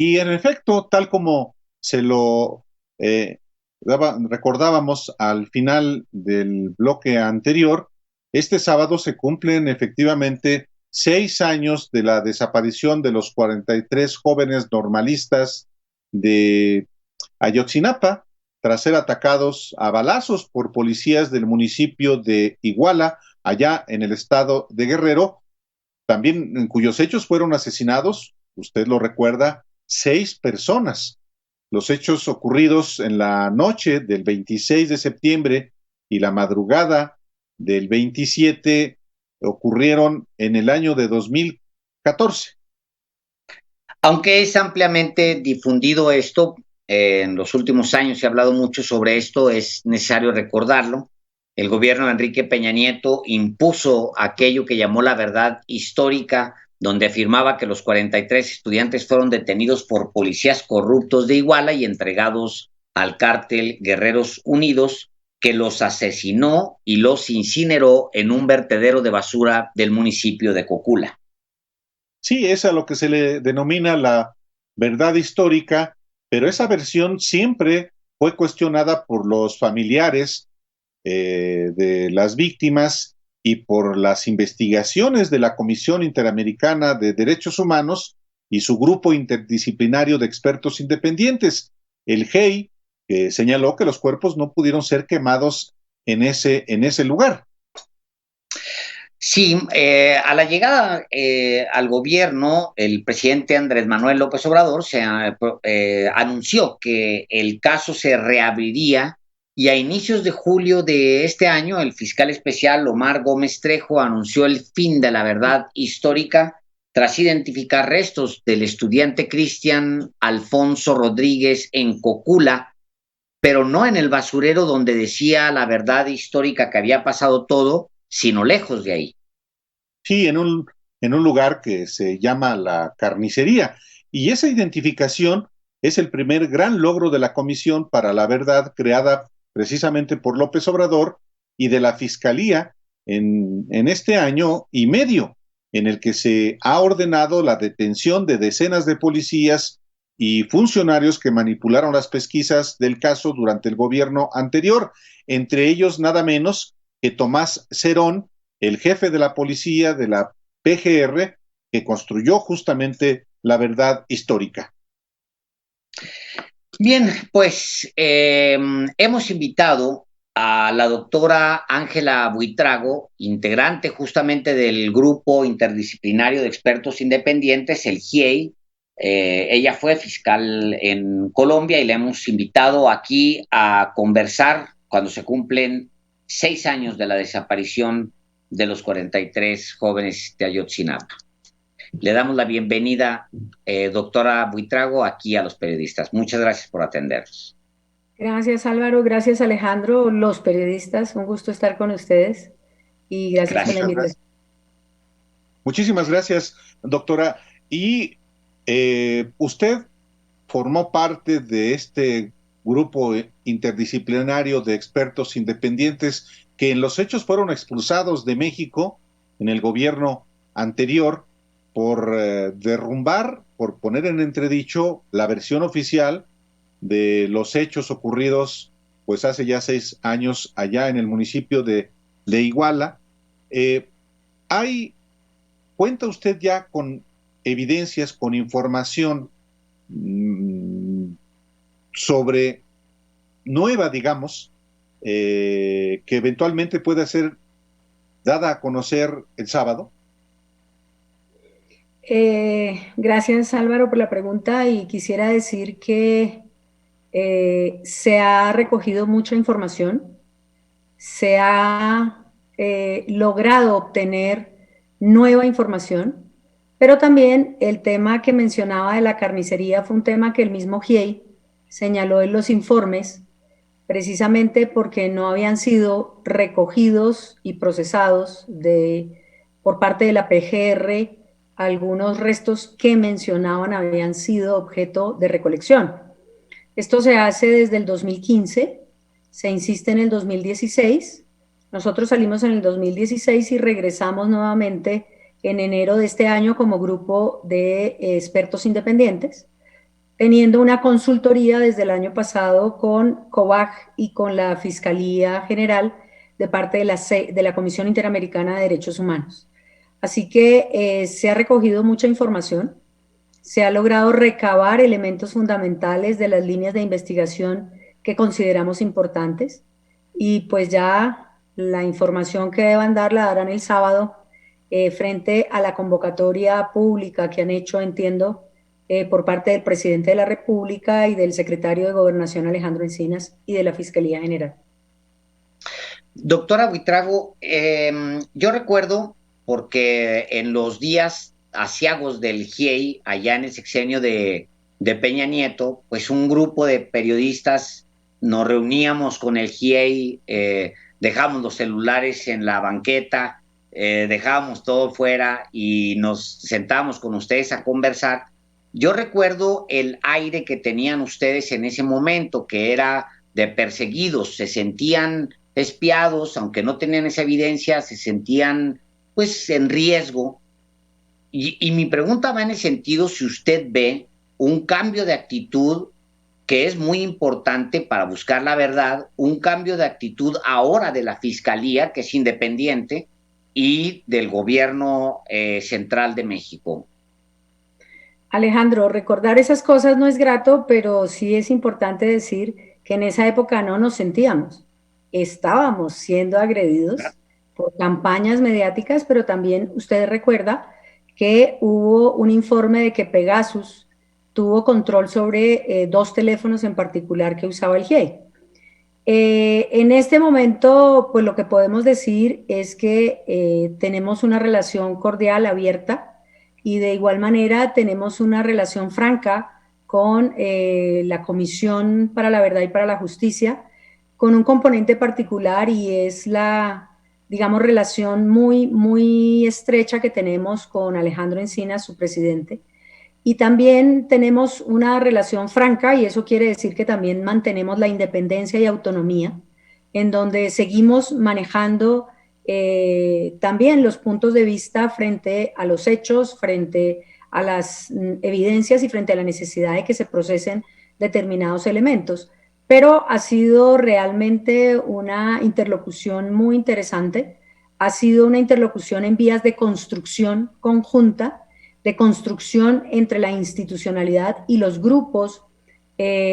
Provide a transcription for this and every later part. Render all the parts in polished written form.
Y en efecto, tal como se lo recordábamos al final del bloque anterior, este sábado se cumplen efectivamente 6 años de la desaparición de los 43 jóvenes normalistas de Ayotzinapa, tras ser atacados a balazos por policías del municipio de Iguala, allá en el estado de Guerrero, también en cuyos hechos fueron asesinados, usted lo recuerda, 6 personas. Los hechos ocurridos en la noche del 26 de septiembre y la madrugada del 27 ocurrieron en el año de 2014. Aunque es ampliamente difundido esto, en los últimos años se ha hablado mucho sobre esto, es necesario recordarlo. El gobierno de Enrique Peña Nieto impuso aquello que llamó la verdad histórica, donde afirmaba que los 43 estudiantes fueron detenidos por policías corruptos de Iguala y entregados al cártel Guerreros Unidos, que los asesinó y los incineró en un vertedero de basura del municipio de Cocula. Sí, es a lo que se le denomina la verdad histórica, pero esa versión siempre fue cuestionada por los familiares de las víctimas y por las investigaciones de la Comisión Interamericana de Derechos Humanos y su grupo interdisciplinario de expertos independientes, el GEI, que señaló que los cuerpos no pudieron ser quemados en ese lugar. Sí, a la llegada al gobierno, el presidente Andrés Manuel López Obrador anunció que el caso se reabriría y a inicios de julio de este año, el fiscal especial Omar Gómez Trejo anunció el fin de la verdad histórica tras identificar restos del estudiante Cristian Alfonso Rodríguez en Cocula, pero no en el basurero donde decía la verdad histórica que había pasado todo, sino lejos de ahí. Sí, en un lugar que se llama la carnicería. Y esa identificación es el primer gran logro de la Comisión para la Verdad creada precisamente por López Obrador y de la Fiscalía en este año y medio, en el que se ha ordenado la detención de decenas de policías y funcionarios que manipularon las pesquisas del caso durante el gobierno anterior, entre ellos nada menos que Tomás Cerón, el jefe de la policía de la PGR, que construyó justamente la verdad histórica. Bien, pues hemos invitado a la doctora Ángela Buitrago, integrante justamente del grupo interdisciplinario de expertos independientes, el GIEI. Ella fue fiscal en Colombia y la hemos invitado aquí a conversar cuando se cumplen 6 años de la desaparición de los 43 jóvenes de Ayotzinapa. Le damos la bienvenida, doctora Buitrago, aquí a los periodistas. Muchas gracias por atendernos. Gracias Álvaro, gracias Alejandro, los periodistas, un gusto estar con ustedes y gracias por la Gracias. invitación. Muchísimas gracias, doctora. Y usted formó parte de este grupo interdisciplinario de expertos independientes que en los hechos fueron expulsados de México en el gobierno anterior por derrumbar, por poner en entredicho la versión oficial de los hechos ocurridos pues hace ya 6 años allá en el municipio de Iguala. Eh, hay, ¿Cuenta usted ya con evidencias, con información mmm, sobre nueva, digamos, que eventualmente pueda ser dada a conocer el sábado? Gracias Álvaro por la pregunta y quisiera decir que se ha recogido mucha información, se ha logrado obtener nueva información, pero también el tema que mencionaba de la carnicería fue un tema que el mismo GIEI señaló en los informes, precisamente porque no habían sido recogidos y procesados por parte de la PGR algunos restos que mencionaban habían sido objeto de recolección. Esto se hace desde el 2015, se insiste en el 2016, nosotros salimos en el 2016 y regresamos nuevamente en enero de este año como grupo de expertos independientes teniendo una consultoría desde el año pasado con COVAG y con la Fiscalía General de parte de la Comisión Interamericana de Derechos Humanos. Así que se ha recogido mucha información, se ha logrado recabar elementos fundamentales de las líneas de investigación que consideramos importantes y pues ya la información que deban dar la darán el sábado frente a la convocatoria pública que han hecho, entiendo, por parte del presidente de la República y del secretario de Gobernación Alejandro Encinas y de la Fiscalía General. Doctora Buitrago, yo recuerdo, porque en los días aciagos del GIEI, allá en el sexenio de Peña Nieto, pues un grupo de periodistas nos reuníamos con el GIEI, dejábamos los celulares en la banqueta, dejábamos todo fuera y nos sentábamos con ustedes a conversar. Yo recuerdo el aire que tenían ustedes en ese momento, que era de perseguidos, se sentían espiados, aunque no tenían esa evidencia, se sentían pues en riesgo. Y mi pregunta va en el sentido si usted ve un cambio de actitud que es muy importante para buscar la verdad, un cambio de actitud ahora de la Fiscalía, que es independiente, y del gobierno central de México. Alejandro, recordar esas cosas no es grato, pero sí es importante decir que en esa época no nos sentíamos. Estábamos siendo agredidos por campañas mediáticas, pero también usted recuerda que hubo un informe de que Pegasus tuvo control sobre 2 teléfonos en particular que usaba el GIEI. En este momento, pues lo que podemos decir es que tenemos una relación cordial, abierta, y de igual manera tenemos una relación franca con la Comisión para la Verdad y para la Justicia, con un componente particular y es la, digamos, relación muy estrecha que tenemos con Alejandro Encinas, su presidente. Y también tenemos una relación franca y eso quiere decir que también mantenemos la independencia y autonomía, en donde seguimos manejando también los puntos de vista frente a los hechos, frente a las evidencias y frente a la necesidad de que se procesen determinados elementos. Pero ha sido realmente una interlocución muy interesante, ha sido una interlocución en vías de construcción conjunta, de construcción entre la institucionalidad y los grupos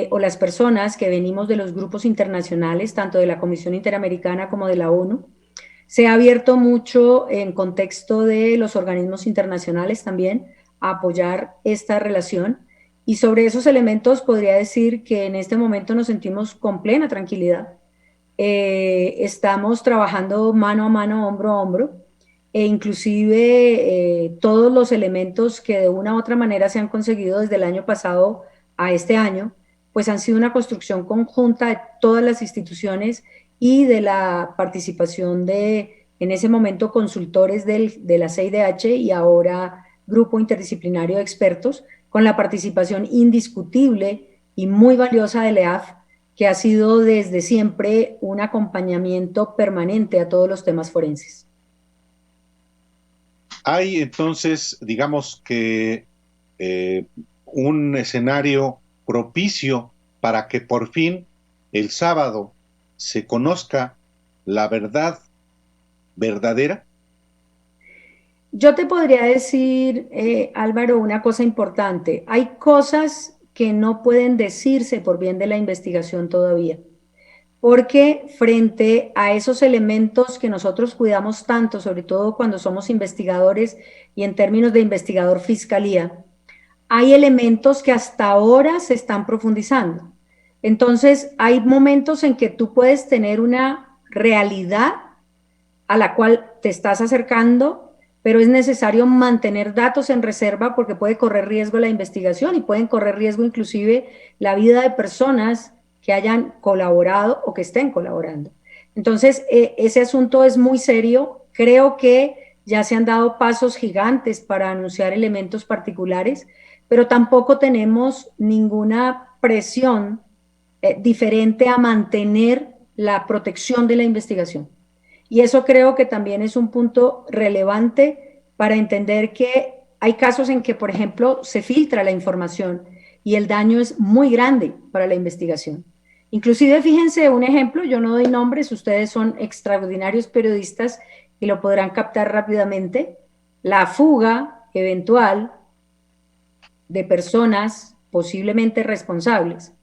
o las personas que venimos de los grupos internacionales, tanto de la Comisión Interamericana como de la ONU. Se ha abierto mucho en contexto de los organismos internacionales también a apoyar esta relación y sobre esos elementos podría decir que en este momento nos sentimos con plena tranquilidad. Estamos trabajando mano a mano, hombro a hombro e inclusive todos los elementos que de una u otra manera se han conseguido desde el año pasado a este año, pues han sido una construcción conjunta de todas las instituciones y de la participación de, en ese momento, consultores de la CIDH y ahora Grupo Interdisciplinario de Expertos, con la participación indiscutible y muy valiosa de LEAF, que ha sido desde siempre un acompañamiento permanente a todos los temas forenses. Hay entonces, digamos que un escenario propicio para que por fin el sábado se conozca la verdad verdadera. Yo te podría decir, Álvaro, una cosa importante. Hay cosas que no pueden decirse por bien de la investigación todavía, porque frente a esos elementos que nosotros cuidamos tanto, sobre todo cuando somos investigadores y en términos de investigador fiscalía, hay elementos que hasta ahora se están profundizando. Entonces, hay momentos en que tú puedes tener una realidad a la cual te estás acercando, pero es necesario mantener datos en reserva porque puede correr riesgo la investigación y pueden correr riesgo inclusive la vida de personas que hayan colaborado o que estén colaborando. Entonces, ese asunto es muy serio. Creo que ya se han dado pasos gigantes para anunciar elementos particulares, pero tampoco tenemos ninguna presión diferente a mantener la protección de la investigación. Y eso creo que también es un punto relevante para entender que hay casos en que, por ejemplo, se filtra la información y el daño es muy grande para la investigación. Inclusive, fíjense un ejemplo, yo no doy nombres, ustedes son extraordinarios periodistas y lo podrán captar rápidamente, la fuga eventual de personas posiblemente responsables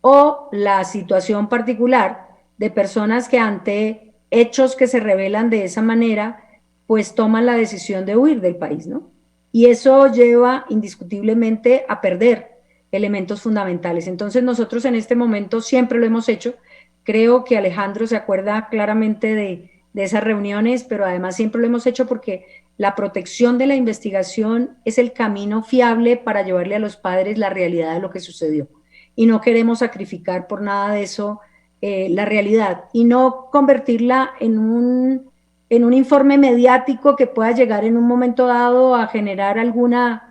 o la situación particular de personas que ante hechos que se revelan de esa manera, pues toman la decisión de huir del país, ¿no? Y eso lleva indiscutiblemente a perder elementos fundamentales. Entonces nosotros en este momento siempre lo hemos hecho. Creo que Alejandro se acuerda claramente de esas reuniones, pero además siempre lo hemos hecho porque la protección de la investigación es el camino fiable para llevarle a los padres la realidad de lo que sucedió. Y no queremos sacrificar por nada de eso la realidad y no convertirla en un informe mediático que pueda llegar en un momento dado a generar alguna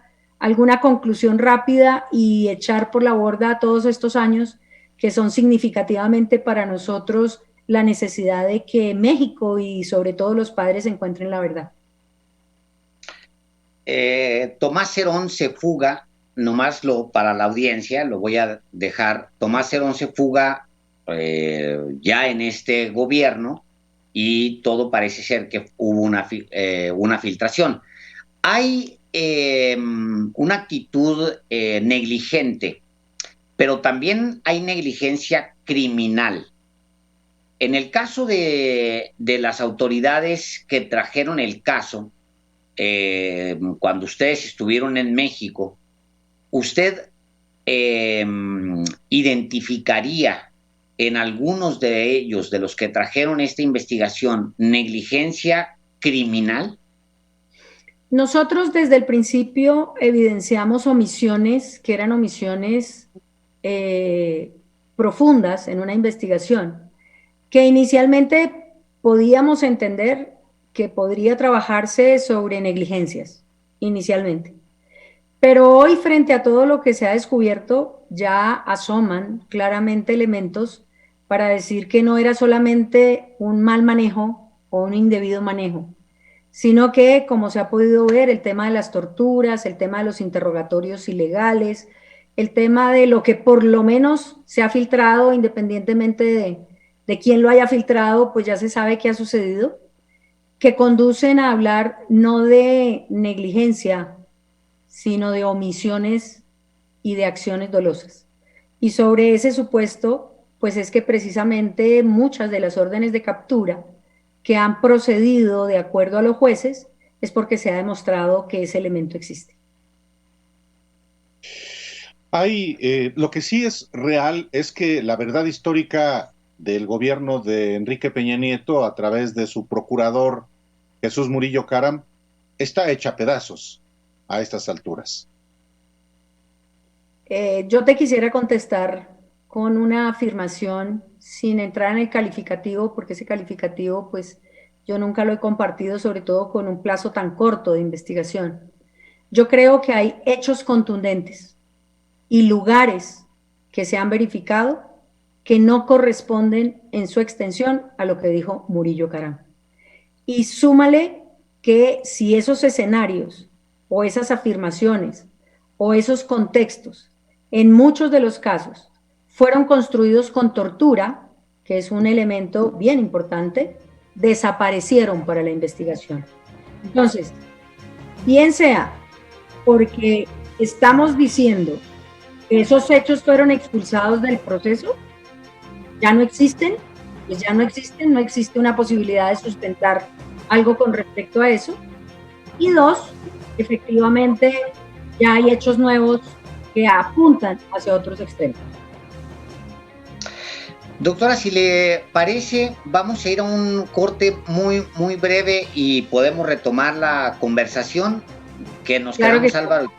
conclusión rápida y echar por la borda todos estos años que son significativamente para nosotros la necesidad de que México y sobre todo los padres encuentren la verdad. Tomás Herón se fuga, nomás para la audiencia, lo voy a dejar. Tomás Herón se fuga ya en este gobierno y todo parece ser que hubo una filtración. Hay una actitud negligente, pero también hay negligencia criminal. En el caso de las autoridades que trajeron el caso, cuando ustedes estuvieron en México, ¿usted identificaría en algunos de ellos, de los que trajeron esta investigación, negligencia criminal? Nosotros desde el principio evidenciamos omisiones que eran omisiones profundas en una investigación, que inicialmente podíamos entender que podría trabajarse sobre negligencias, inicialmente. Pero hoy, frente a todo lo que se ha descubierto, ya asoman claramente elementos para decir que no era solamente un mal manejo o un indebido manejo, sino que, como se ha podido ver, el tema de las torturas, el tema de los interrogatorios ilegales, el tema de lo que por lo menos se ha filtrado, independientemente de quién lo haya filtrado, pues ya se sabe qué ha sucedido, que conducen a hablar no de negligencia, sino de omisiones y de acciones dolosas. Y sobre ese supuesto, pues es que precisamente muchas de las órdenes de captura que han procedido de acuerdo a los jueces es porque se ha demostrado que ese elemento existe. Lo que sí es real es que la verdad histórica del gobierno de Enrique Peña Nieto a través de su procurador Jesús Murillo Caram está hecha a pedazos a estas alturas. Yo te quisiera contestar con una afirmación sin entrar en el calificativo, porque ese calificativo pues yo nunca lo he compartido, sobre todo con un plazo tan corto de investigación. Yo creo que hay hechos contundentes y lugares que se han verificado que no corresponden en su extensión a lo que dijo Murillo Caram. Y súmale que si esos escenarios o esas afirmaciones o esos contextos, en muchos de los casos, fueron construidos con tortura, que es un elemento bien importante, desaparecieron para la investigación. Entonces, bien sea porque estamos diciendo que esos hechos fueron expulsados del proceso, ya no existen, pues ya no existen, no existe una posibilidad de sustentar algo con respecto a eso. Y dos, efectivamente, ya hay hechos nuevos que apuntan hacia otros extremos. Doctora, si le parece, vamos a ir a un corte muy, muy breve y podemos retomar la conversación, que nos quedamos, que Álvaro,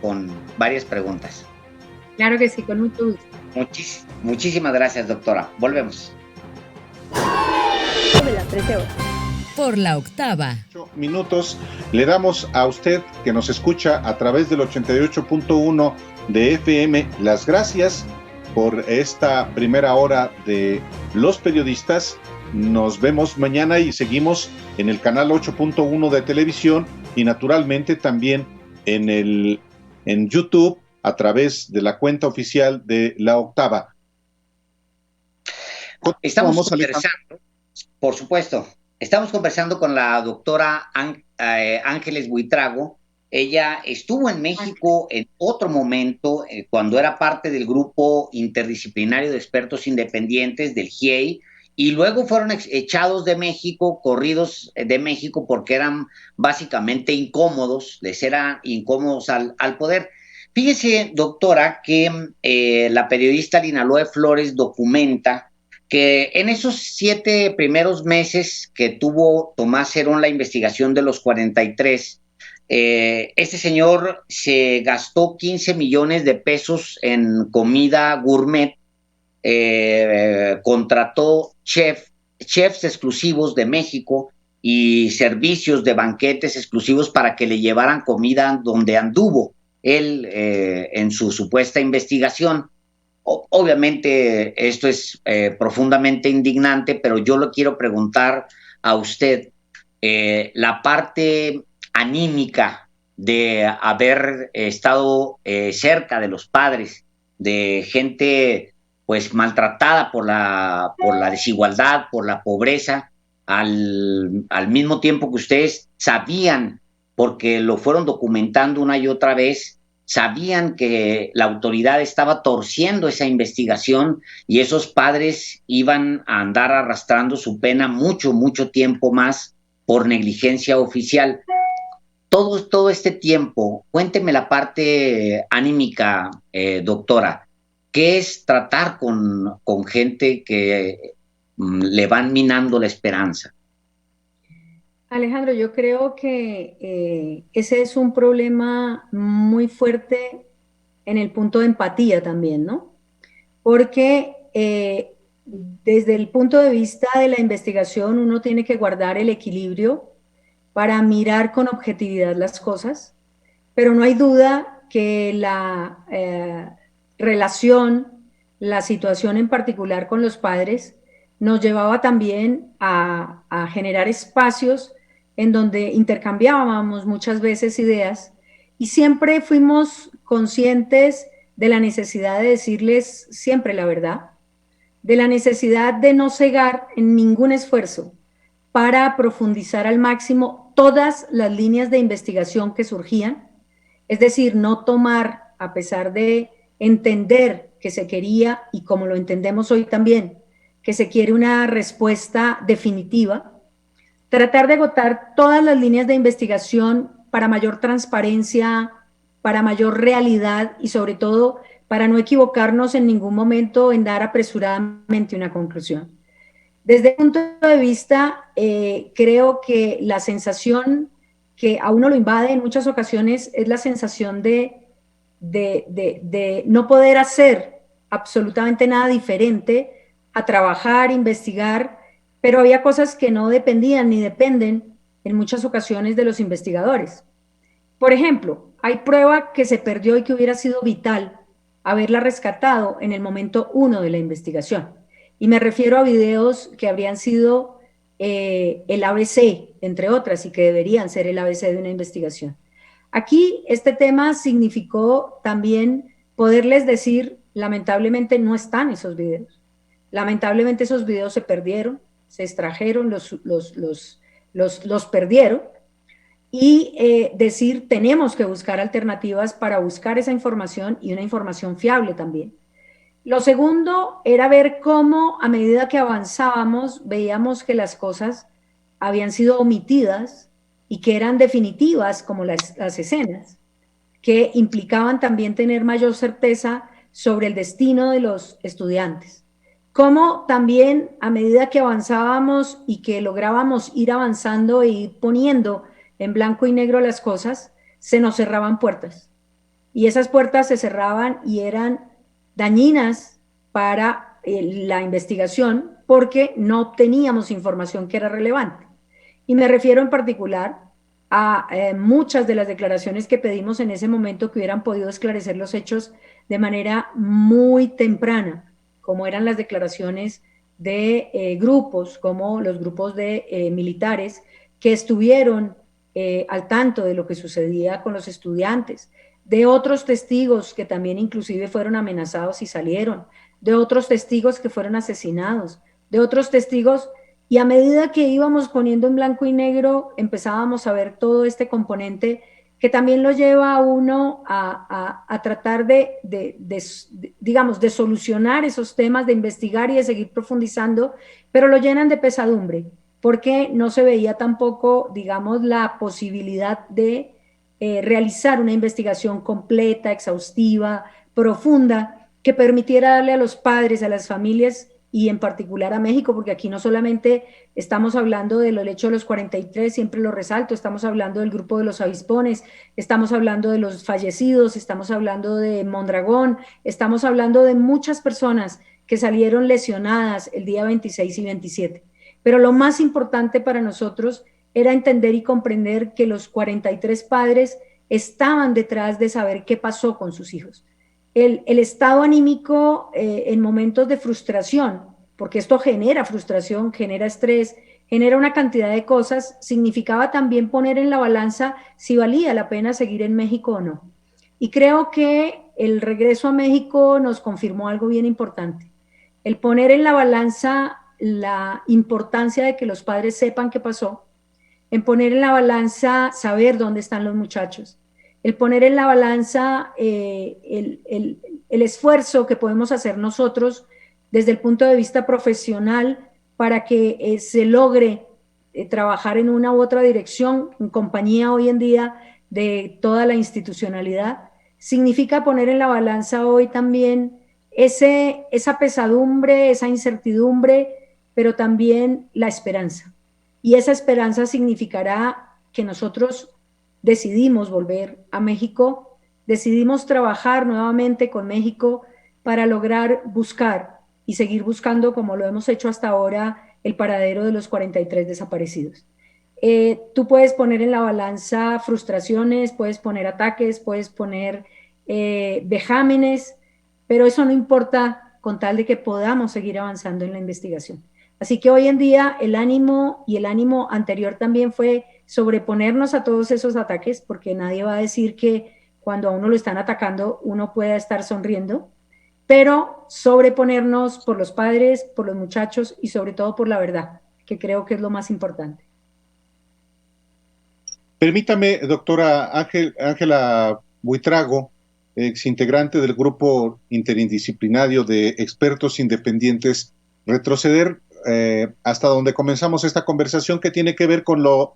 con varias preguntas. Claro que sí, con mucho gusto. Muchísimas gracias, doctora. Volvemos. De las 13 horas. Por la octava. 8 minutos. Le damos a usted que nos escucha a través del 88.1 de FM las gracias por esta primera hora de Los Periodistas. Nos vemos mañana y seguimos en el canal 8.1 de televisión y naturalmente también en YouTube a través de la cuenta oficial de La Octava. Estamos conversando, por supuesto, estamos conversando con la doctora Ángeles Buitrago. Ella estuvo en México en otro momento, cuando era parte del grupo interdisciplinario de expertos independientes del GIEI, y luego fueron echados de México, corridos de México, porque eran básicamente incómodos, les eran incómodos al poder. Fíjese, doctora, que la periodista Linaloe Flores documenta que en esos 7 primeros meses que tuvo Tomás Herón la investigación de los 43, este señor se gastó 15 millones de pesos en comida gourmet, contrató chefs exclusivos de México y servicios de banquetes exclusivos para que le llevaran comida donde anduvo él en su supuesta investigación. Obviamente esto es profundamente indignante, pero yo le quiero preguntar a usted la parte anímica de haber estado cerca de los padres, de gente pues maltratada por la desigualdad, por la pobreza, al mismo tiempo que ustedes sabían, porque lo fueron documentando una y otra vez, sabían que la autoridad estaba torciendo esa investigación y esos padres iban a andar arrastrando su pena mucho tiempo más por negligencia oficial. Todo este tiempo, cuénteme la parte anímica, doctora. ¿Qué es tratar con gente que le van minando la esperanza? Alejandro, yo creo que ese es un problema muy fuerte en el punto de empatía también, ¿no? Porque desde el punto de vista de la investigación uno tiene que guardar el equilibrio para mirar con objetividad las cosas, pero no hay duda que la relación, la situación en particular con los padres, nos llevaba también a generar espacios en donde intercambiábamos muchas veces ideas y siempre fuimos conscientes de la necesidad de decirles siempre la verdad, de la necesidad de no cegar en ningún esfuerzo para profundizar al máximo todas las líneas de investigación que surgían, es decir, no tomar, a pesar de entender que se quería, y como lo entendemos hoy también, que se quiere una respuesta definitiva, tratar de agotar todas las líneas de investigación para mayor transparencia, para mayor realidad y sobre todo para no equivocarnos en ningún momento en dar apresuradamente una conclusión. Desde el punto de vista, creo que la sensación que a uno lo invade en muchas ocasiones es la sensación de no poder hacer absolutamente nada diferente a trabajar, investigar, pero había cosas que no dependían ni dependen en muchas ocasiones de los investigadores. Por ejemplo, hay prueba que se perdió y que hubiera sido vital haberla rescatado en el momento 1 de la investigación. Y me refiero a videos que habrían sido el ABC, entre otras, y que deberían ser el ABC de una investigación. Aquí este tema significó también poderles decir, lamentablemente no están esos videos. Lamentablemente esos videos se perdieron, se extrajeron, los perdieron, y decir, tenemos que buscar alternativas para buscar esa información y una información fiable también. Lo segundo era ver cómo a medida que avanzábamos veíamos que las cosas habían sido omitidas y que eran definitivas, como las escenas, que implicaban también tener mayor certeza sobre el destino de los estudiantes. Cómo también a medida que avanzábamos y que lográbamos ir avanzando e ir poniendo en blanco y negro las cosas, se nos cerraban puertas. Y esas puertas se cerraban y eran dañinas para la investigación porque no obteníamos información que era relevante. Y me refiero en particular a muchas de las declaraciones que pedimos en ese momento que hubieran podido esclarecer los hechos de manera muy temprana, como eran las declaraciones de grupos, como los grupos de militares que estuvieron al tanto de lo que sucedía con los estudiantes, de otros testigos que también inclusive fueron amenazados y salieron, de otros testigos que fueron asesinados, de otros testigos, y a medida que íbamos poniendo en blanco y negro, empezábamos a ver todo este componente que también lo lleva a uno a tratar digamos, de solucionar esos temas, de investigar y de seguir profundizando, pero lo llenan de pesadumbre, porque no se veía tampoco, digamos, la posibilidad de realizar una investigación completa, exhaustiva, profunda, que permitiera darle a los padres, a las familias y en particular a México, porque aquí no solamente estamos hablando del hecho de los 43, siempre lo resalto, estamos hablando del grupo de los avispones, estamos hablando de los fallecidos, estamos hablando de Mondragón, estamos hablando de muchas personas que salieron lesionadas el día 26 y 27. Pero lo más importante para nosotros era entender y comprender que los 43 padres estaban detrás de saber qué pasó con sus hijos. El estado anímico en momentos de frustración, porque esto genera frustración, genera estrés, genera una cantidad de cosas, significaba también poner en la balanza si valía la pena seguir en México o no. Y creo que el regreso a México nos confirmó algo bien importante. El poner en la balanza la importancia de que los padres sepan qué pasó, en poner en la balanza saber dónde están los muchachos, el poner en la balanza el esfuerzo que podemos hacer nosotros desde el punto de vista profesional para que se logre trabajar en una u otra dirección en compañía hoy en día de toda la institucionalidad, significa poner en la balanza hoy también esa pesadumbre, esa incertidumbre, pero también la esperanza. Y esa esperanza significará que nosotros decidimos volver a México, decidimos trabajar nuevamente con México para lograr buscar y seguir buscando, como lo hemos hecho hasta ahora, el paradero de los 43 desaparecidos. Tú puedes poner en la balanza frustraciones, puedes poner ataques, puedes poner vejámenes, pero eso no importa con tal de que podamos seguir avanzando en la investigación. Así que hoy en día el ánimo y el ánimo anterior también fue sobreponernos a todos esos ataques, porque nadie va a decir que cuando a uno lo están atacando uno pueda estar sonriendo, pero sobreponernos por los padres, por los muchachos y sobre todo por la verdad, que creo que es lo más importante. Permítame, doctora Ángela Buitrago, exintegrante del grupo interindisciplinario de expertos independientes, retroceder hasta donde comenzamos esta conversación, que tiene que ver con lo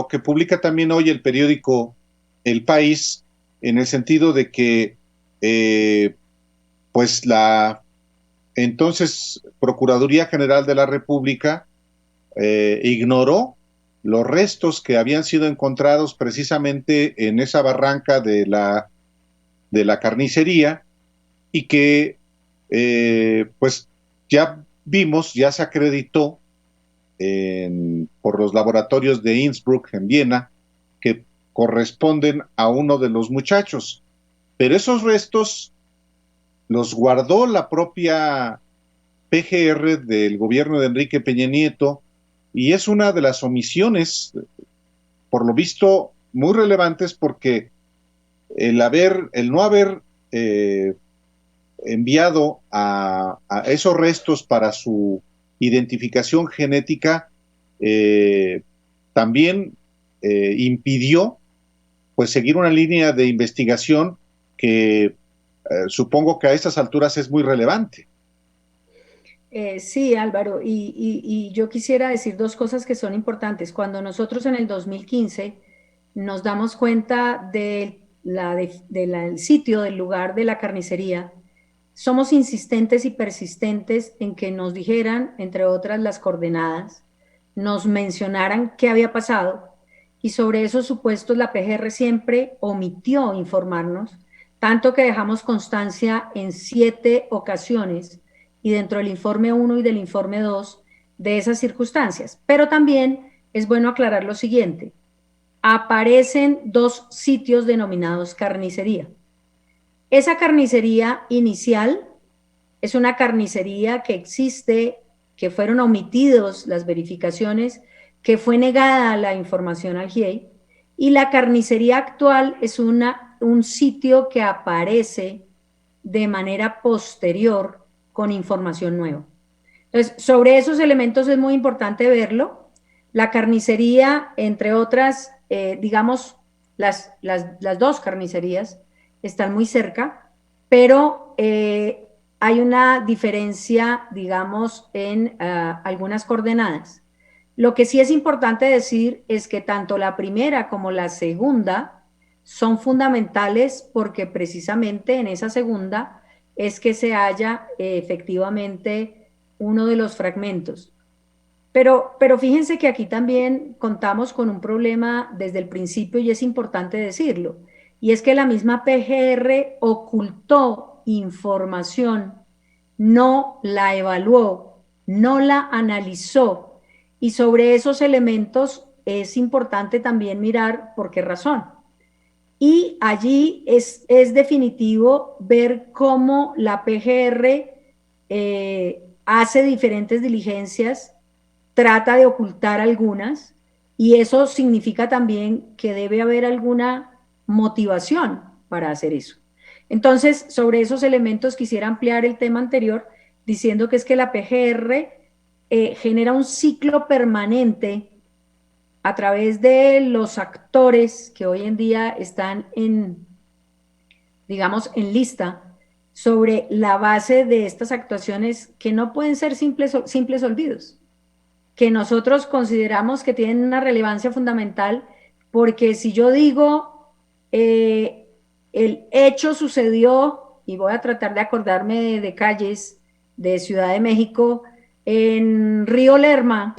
que publica también hoy el periódico El País, en el sentido de que pues la entonces Procuraduría General de la República ignoró los restos que habían sido encontrados precisamente en esa barranca de la carnicería, y que pues ya vimos, ya se acreditó por los laboratorios de Innsbruck en Viena, que corresponden a uno de los muchachos. Pero esos restos los guardó la propia PGR del gobierno de Enrique Peña Nieto, y es una de las omisiones, por lo visto, muy relevantes, porque el no haber enviado a esos restos para su identificación genética también impidió pues seguir una línea de investigación que supongo que a estas alturas es muy relevante. Sí, Álvaro, y yo quisiera decir dos cosas que son importantes. Cuando nosotros en el 2015 nos damos cuenta del sitio, del lugar de la carnicería, somos insistentes y persistentes en que nos dijeran, entre otras, las coordenadas, nos mencionaran qué había pasado, y sobre esos supuestos la PGR siempre omitió informarnos, tanto que dejamos constancia en 7 ocasiones y dentro del informe 1 y del informe 2 de esas circunstancias. Pero también es bueno aclarar lo siguiente: aparecen 2 sitios denominados carnicería. Esa carnicería inicial es una carnicería que existe, que fueron omitidos las verificaciones, que fue negada la información al GIEI, y la carnicería actual es una un sitio que aparece de manera posterior con información nueva. Entonces, sobre esos elementos es muy importante verlo. La carnicería, entre otras, digamos, las dos carnicerías están muy cerca, pero hay una diferencia, digamos, en algunas coordenadas. Lo que sí es importante decir es que tanto la primera como la segunda son fundamentales porque precisamente en esa segunda es que se halla efectivamente uno de los fragmentos. Pero fíjense que aquí también contamos con un problema desde el principio y es importante decirlo, y es que la misma PGR ocultó información, no la evaluó, no la analizó, y sobre esos elementos es importante también mirar por qué razón. Y allí es definitivo ver cómo la PGR hace diferentes diligencias, trata de ocultar algunas, y eso significa también que debe haber alguna motivación para hacer eso. Entonces, sobre esos elementos quisiera ampliar el tema anterior diciendo que es que la PGR genera un ciclo permanente a través de los actores que hoy en día están digamos, en lista sobre la base de estas actuaciones que no pueden ser simples olvidos, que nosotros consideramos que tienen una relevancia fundamental, porque si yo digo el hecho sucedió, y voy a tratar de acordarme de calles de Ciudad de México, en Río Lerma,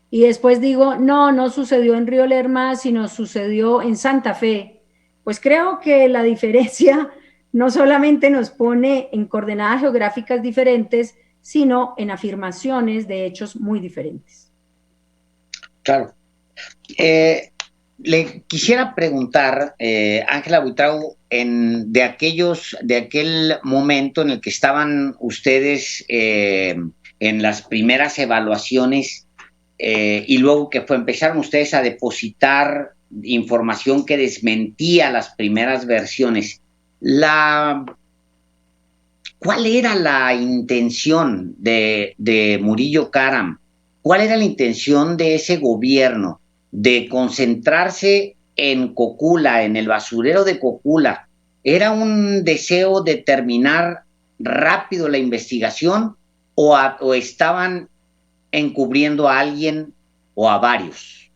y después digo, no sucedió en Río Lerma, sino sucedió en Santa Fe, pues creo que la diferencia no solamente nos pone en coordenadas geográficas diferentes, sino en afirmaciones de hechos muy diferentes. Claro. Le quisiera preguntar, Ángela Buitrago, de aquel momento en el que estaban ustedes en las primeras evaluaciones y luego que empezaron ustedes a depositar información que desmentía las primeras versiones. ¿Cuál era la intención de Murillo Karam? ¿Cuál era la intención de ese gobierno de concentrarse en Cocula, en el basurero de Cocula? ¿Era un deseo de terminar rápido la investigación o estaban encubriendo a alguien o a varios?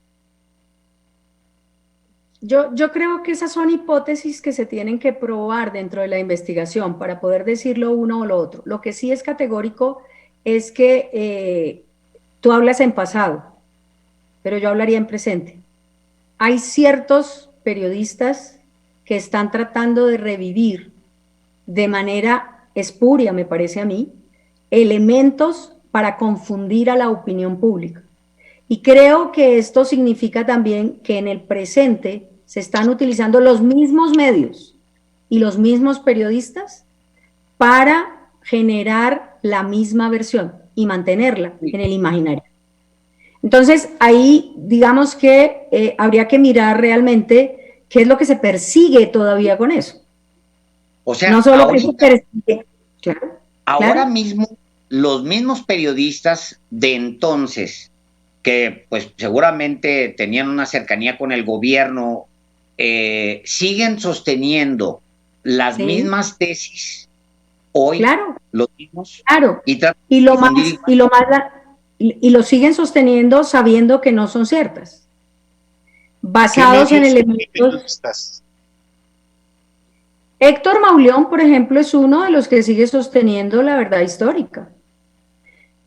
Yo creo que esas son hipótesis que se tienen que probar dentro de la investigación para poder decir lo uno o lo otro. Lo que sí es categórico es que tú hablas en pasado, pero yo hablaría en presente. Hay ciertos periodistas que están tratando de revivir de manera espuria, me parece a mí, elementos para confundir a la opinión pública. Y creo que esto significa también que en el presente se están utilizando los mismos medios y los mismos periodistas para generar la misma versión y mantenerla en el imaginario. Entonces, ahí digamos que habría que mirar realmente qué es lo que se persigue todavía con eso. O sea, no solo ahorita, que se persigue. Claro, ahora claro. mismo, los mismos periodistas de entonces, que pues seguramente tenían una cercanía con el gobierno, siguen sosteniendo las mismas tesis hoy, claro, los mismos, claro. y lo siguen sosteniendo sabiendo que no son ciertas, basados en elementos. Héctor Mauleón, por ejemplo, es uno de los que sigue sosteniendo la verdad histórica.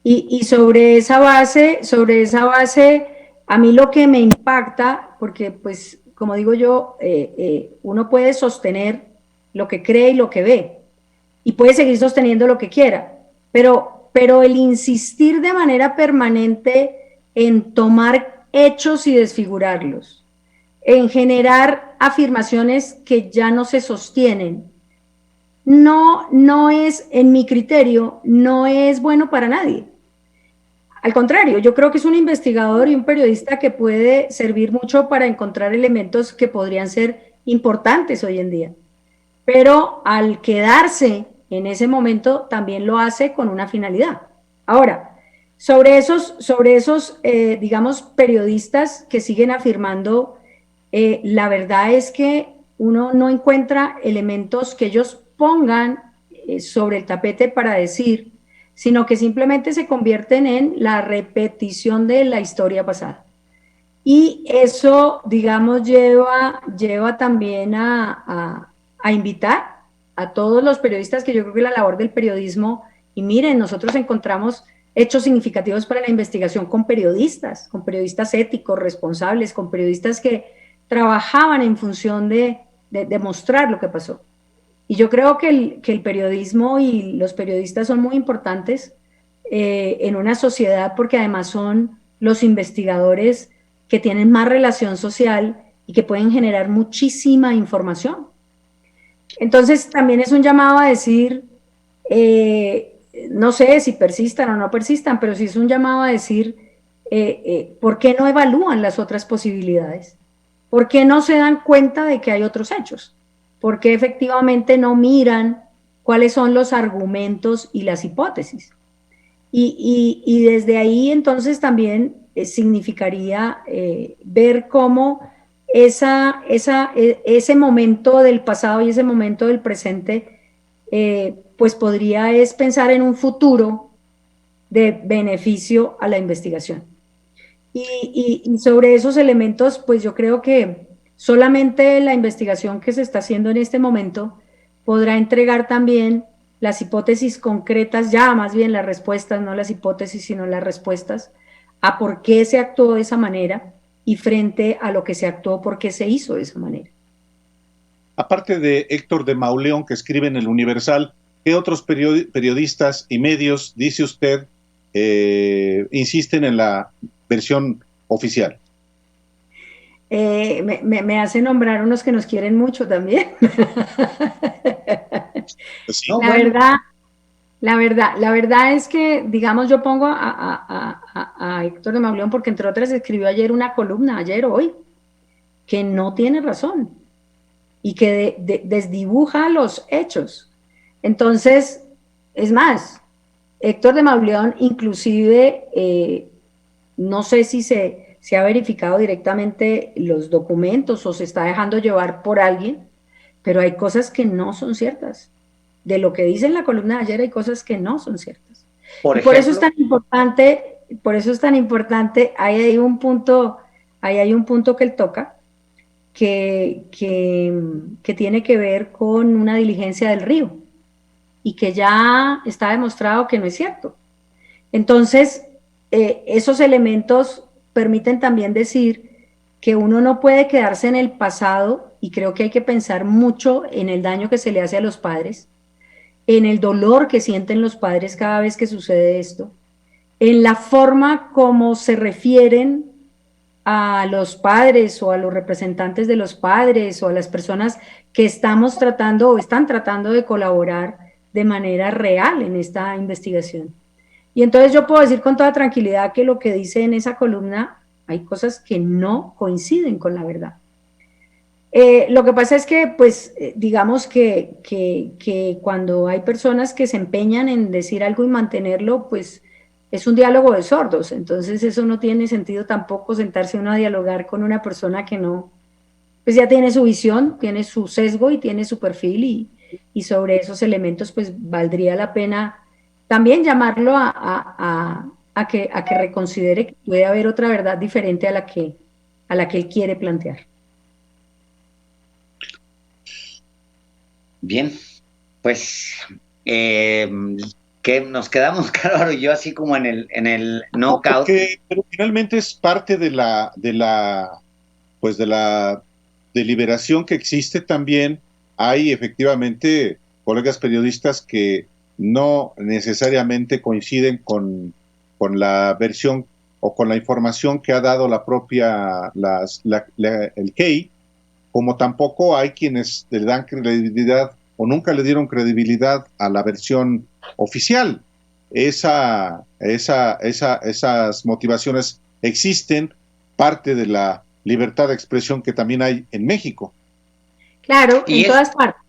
Y sobre esa base, a mí lo que me impacta, porque pues, como digo yo, uno puede sostener lo que cree y lo que ve, y puede seguir sosteniendo lo que quiera, pero el insistir de manera permanente en tomar hechos y desfigurarlos, en generar afirmaciones que ya no se sostienen, no es, en mi criterio, no es bueno para nadie. Al contrario, yo creo que es un investigador y un periodista que puede servir mucho para encontrar elementos que podrían ser importantes hoy en día. pero al quedarse en ese momento también lo hace con una finalidad. Ahora, sobre esos digamos, periodistas que siguen afirmando, la verdad es que uno no encuentra elementos que ellos pongan sobre el tapete para decir, sino que simplemente se convierten en la repetición de la historia pasada. Y eso, digamos, lleva también a invitar a todos los periodistas, que yo creo que la labor del periodismo, y miren, nosotros encontramos hechos significativos para la investigación con periodistas éticos, responsables, con periodistas que trabajaban en función de demostrar lo que pasó. Y yo creo que el periodismo y los periodistas son muy importantes en una sociedad, porque además son los investigadores que tienen más relación social y que pueden generar muchísima información. Entonces también es un llamado a decir, no sé si persistan o no persistan, pero sí es un llamado a decir, ¿por qué no evalúan las otras posibilidades? ¿Por qué no se dan cuenta de que hay otros hechos? ¿Por qué efectivamente no miran cuáles son los argumentos y las hipótesis? Y desde ahí entonces también significaría ver cómo ese momento del pasado y ese momento del presente, pues podría es pensar en un futuro de beneficio a la investigación. Y sobre esos elementos, pues yo creo que solamente la investigación que se está haciendo en este momento podrá entregar también las hipótesis concretas, ya más bien las respuestas, no las hipótesis, sino las respuestas, a por qué se actuó de esa manera y frente a lo que se actuó, por qué se hizo de esa manera. Aparte de Héctor de Mauleón, que escribe en El Universal, ¿qué otros periodistas y medios, dice usted, insisten en la versión oficial? Me hace nombrar unos que nos quieren mucho también. Pues sí. La verdad es que, digamos, yo pongo a Héctor de Mauleón porque, entre otras, escribió ayer una columna, ayer o hoy, que no tiene razón y que desdibuja los hechos. Entonces, es más, Héctor de Mauleón inclusive, no sé si se ha verificado directamente los documentos o se está dejando llevar por alguien, pero hay cosas que no son ciertas. De lo que dice en la columna de ayer hay cosas que no son ciertas. Por y ejemplo, por eso es tan importante, ahí hay un punto que él toca, que tiene que ver con una diligencia del río y que ya está demostrado que no es cierto. Entonces, esos elementos permiten también decir que uno no puede quedarse en el pasado, y creo que hay que pensar mucho en el daño que se le hace a los padres, en el dolor que sienten los padres cada vez que sucede esto, en la forma como se refieren a los padres o a los representantes de los padres o a las personas que estamos tratando o están tratando de colaborar de manera real en esta investigación. Y entonces yo puedo decir con toda tranquilidad que lo que dice en esa columna, hay cosas que no coinciden con la verdad. Lo que pasa es que, pues, digamos que cuando hay personas que se empeñan en decir algo y mantenerlo, pues es un diálogo de sordos. Entonces eso no tiene sentido tampoco, sentarse uno a dialogar con una persona que no, pues ya tiene su visión, tiene su sesgo y tiene su perfil, y sobre esos elementos pues valdría la pena también llamarlo a que reconsidere que puede haber otra verdad diferente a la que él quiere plantear. Bien, pues que nos quedamos, Álvaro y yo, así como en el knockout. Pero finalmente es parte de la deliberación que existe también. Hay efectivamente colegas periodistas que no necesariamente coinciden con la versión o con la información que ha dado la propia el CEI, como tampoco hay quienes le dan credibilidad o nunca le dieron credibilidad a la versión oficial. Esas motivaciones existen, parte de la libertad de expresión que también hay en México. Claro, en todas partes.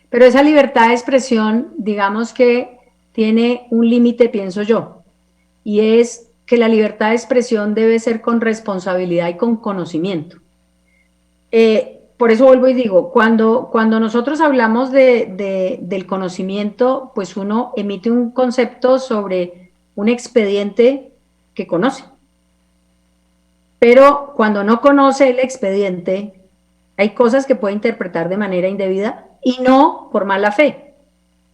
Pero esa libertad de expresión, digamos que tiene un límite, pienso yo, y es que la libertad de expresión debe ser con responsabilidad y con conocimiento. Por eso vuelvo y digo, cuando nosotros hablamos del conocimiento, pues uno emite un concepto sobre un expediente que conoce. Pero cuando no conoce el expediente, hay cosas que puede interpretar de manera indebida y no por mala fe,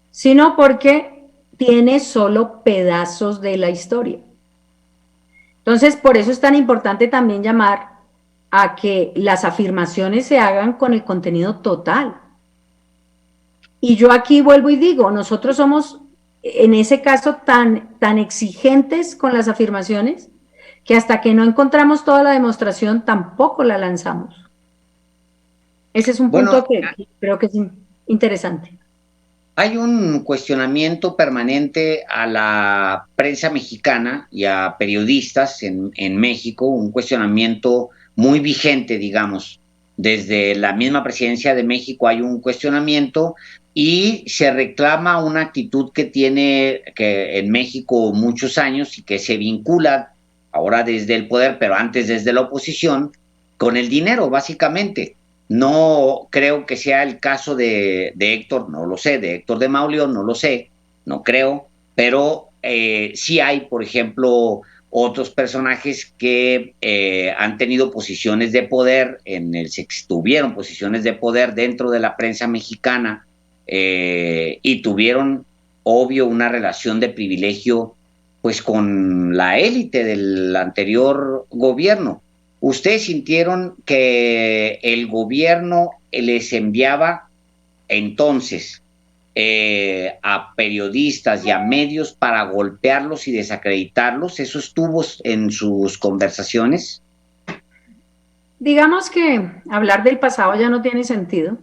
sino porque tiene solo pedazos de la historia. Entonces, por eso es tan importante también llamar a que las afirmaciones se hagan con el contenido total. Y yo aquí vuelvo y digo, nosotros somos en ese caso tan exigentes con las afirmaciones que hasta que no encontramos toda la demostración tampoco la lanzamos. Ese es un punto que creo que es interesante. Hay un cuestionamiento permanente a la prensa mexicana y a periodistas en México, un cuestionamiento muy vigente, digamos. Desde la misma presidencia de México hay un cuestionamiento y se reclama una actitud que tiene que en México muchos años y que se vincula ahora desde el poder, pero antes desde la oposición, con el dinero, básicamente. No creo que sea el caso de Héctor, no lo sé, de Héctor de Mauleón, no lo sé, no creo, pero sí hay, por ejemplo, otros personajes que han tenido posiciones de poder, tuvieron posiciones de poder dentro de la prensa mexicana y tuvieron, obvio, una relación de privilegio pues con la élite del anterior gobierno. ¿Ustedes sintieron que el gobierno les enviaba entonces a periodistas y a medios para golpearlos y desacreditarlos? ¿Eso estuvo en sus conversaciones? Digamos que hablar del pasado ya no tiene sentido,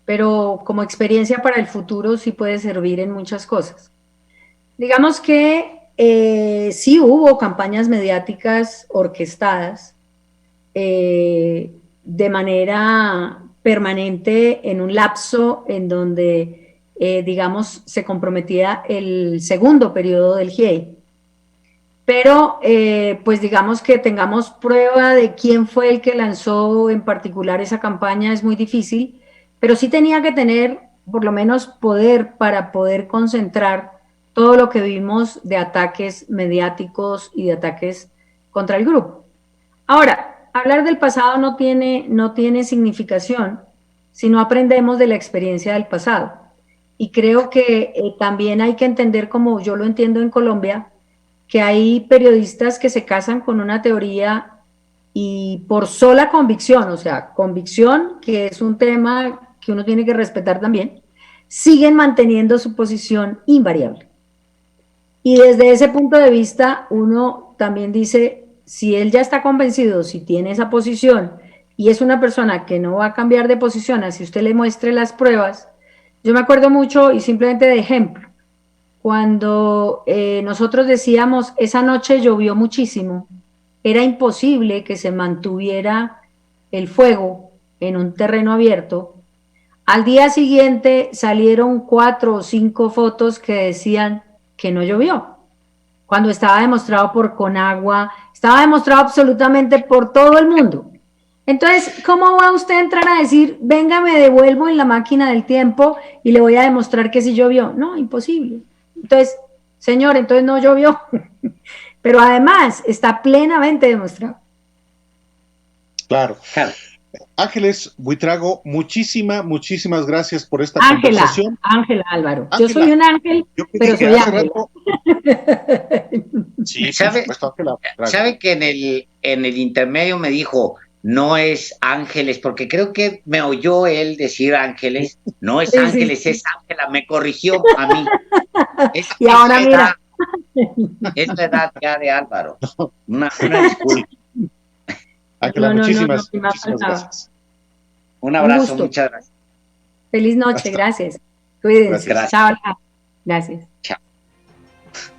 pero como experiencia para el futuro sí puede servir en muchas cosas. Digamos que sí hubo campañas mediáticas orquestadas de manera permanente en un lapso en donde, digamos, se comprometía el segundo periodo del GIEI. Pero, pues digamos que tengamos prueba de quién fue el que lanzó en particular esa campaña es muy difícil, pero sí tenía que tener por lo menos poder para poder concentrar todo lo que vimos de ataques mediáticos y de ataques contra el grupo. Ahora, hablar del pasado no tiene significación si no aprendemos de la experiencia del pasado. Y creo que también hay que entender, como yo lo entiendo en Colombia, que hay periodistas que se casan con una teoría y por sola convicción, o sea, convicción, que es un tema que uno tiene que respetar también, siguen manteniendo su posición invariable. Y desde ese punto de vista, uno también dice, si él ya está convencido, si tiene esa posición y es una persona que no va a cambiar de posición, así usted le muestre las pruebas. Yo me acuerdo mucho, y simplemente de ejemplo, cuando nosotros decíamos, esa noche llovió muchísimo, era imposible que se mantuviera el fuego en un terreno abierto. Al día siguiente salieron 4 o 5 fotos que decían que no llovió, cuando estaba demostrado por Conagua, estaba demostrado absolutamente por todo el mundo. Entonces, ¿cómo va usted a entrar a decir, venga, me devuelvo en la máquina del tiempo y le voy a demostrar que sí llovió? No, imposible. Entonces, señor, entonces no llovió. Pero además está plenamente demostrado. Claro. Ángeles Buitrago, muchísimas gracias por esta conversación. Ángela Álvaro. Ángela. Yo soy un ángel, pero soy Ángela. Sí, ¿sabe que en el intermedio me dijo, no es Ángeles, porque creo que me oyó él decir Ángeles, no es Ángeles, es Ángela, me corrigió a mí. Y ahora mira. Es la edad ya de Álvaro. Una disculpa. Ángela, muchísimas gracias. Un abrazo, muchas gracias. Feliz noche, gracias. Cuídense. Gracias. Chao. Gracias. Chao.